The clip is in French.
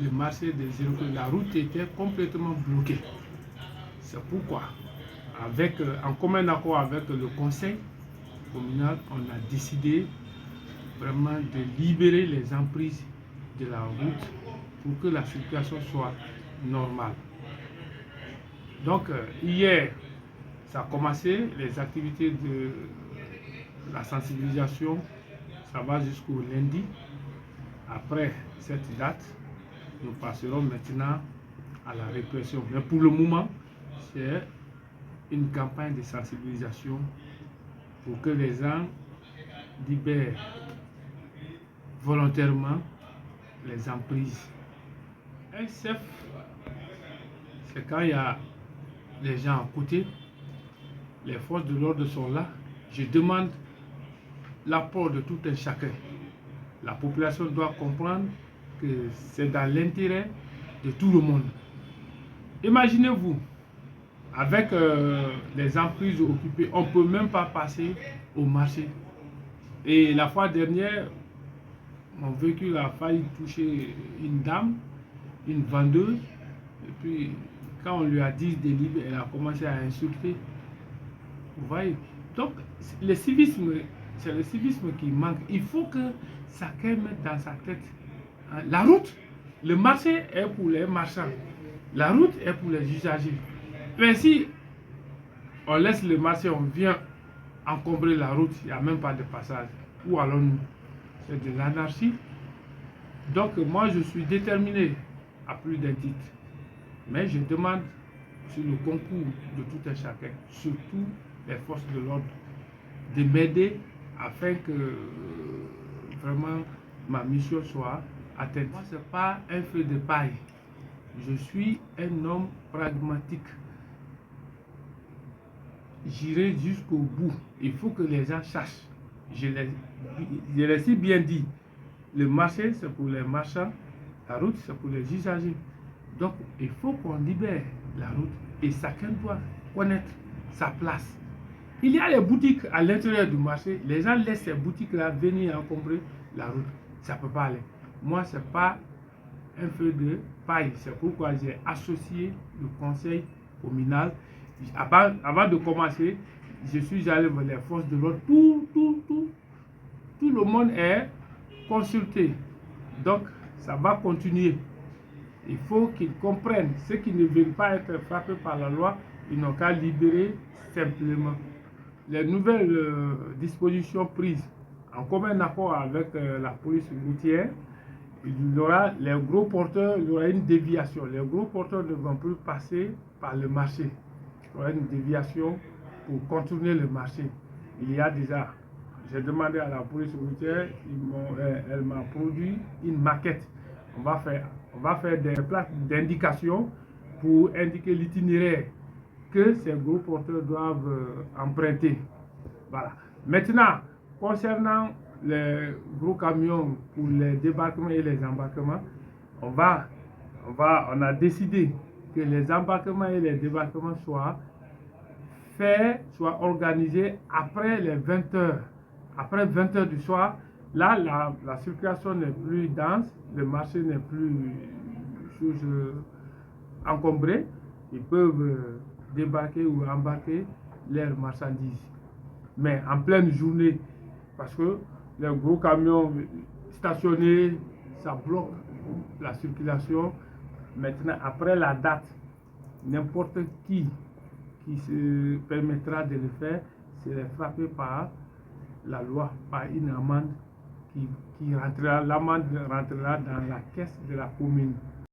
le marché des Iroquois, la route était complètement bloquée. C'est pourquoi, en commun accord avec le conseil communal, on a décidé vraiment de libérer les emprises de la route pour que la circulation soit normale. Donc, hier, ça a commencé, les activités de la sensibilisation, ça va jusqu'au lundi. Après cette date, nous passerons maintenant à la répression. Mais pour le moment, c'est une campagne de sensibilisation pour que les gens libèrent volontairement les emprises. SF, c'est quand il y a les gens à côté, les forces de l'ordre sont là. Je demande l'apport de tout un chacun. La population doit comprendre que c'est dans l'intérêt de tout le monde. Imaginez-vous, avec les emprises occupées, on ne peut même pas passer au marché. Et la fois dernière, mon véhicule a failli toucher une dame, une vendeuse. Et puis, quand on lui a dit de libérer, elle a commencé à insulter. Vous voyez? Donc, le civisme, c'est le civisme qui manque. Il faut que chacun mette dans sa tête. La route, le marché est pour les marchands. La route est pour les usagers. Mais si on laisse le marché, on vient encombrer la route, il n'y a même pas de passage. Où allons-nous? C'est de l'anarchie. Donc, moi, je suis déterminé à plus d'un titre. Mais je demande sur le concours de tout un chacun, surtout les forces de l'ordre, de m'aider afin que vraiment ma mission soit atteinte. Moi, ce n'est pas un feu de paille. Je suis un homme pragmatique. J'irai jusqu'au bout. Il faut que les gens sachent. Je l'ai si bien dit. Le marché, c'est pour les marchands. La route, c'est pour les usagers. Donc, il faut qu'on libère la route et chacun doit connaître sa place. Il y a les boutiques à l'intérieur du marché. Les gens laissent ces boutiques-là venir encombrer la route. Ça ne peut pas aller. Moi, ce n'est pas un feu de paille. C'est pourquoi j'ai associé le conseil communal. Avant de commencer, je suis allé vers les forces de l'ordre. Tout le monde est consulté. Donc, ça va continuer. Il faut qu'ils comprennent. Ceux qui ne veulent pas être frappés par la loi, ils n'ont qu'à libérer simplement. Les nouvelles dispositions prises en commun accord avec la police routière, il y aura les gros porteurs, il y aura une déviation. Les gros porteurs ne vont plus passer par le marché. Il y aura une déviation pour contourner le marché. Il y a déjà, j'ai demandé à la police routière, elle m'a produit une maquette. On va faire des plaques d'indication pour indiquer l'itinéraire que ces gros porteurs doivent emprunter. Voilà. Maintenant, concernant les gros camions pour les débarquements et les embarquements, on a décidé que les embarquements et les débarquements soient organisés après les 20 heures. Après 20 heures du soir, là, la circulation n'est plus dense, le marché n'est plus encombré. Ils peuvent débarquer ou embarquer leurs marchandises. Mais en pleine journée, parce que les gros camions stationnés, ça bloque la circulation. Maintenant, après la date, n'importe qui se permettra de le faire serait frappé par la loi, par une amende l'amende rentrera dans la caisse de la commune.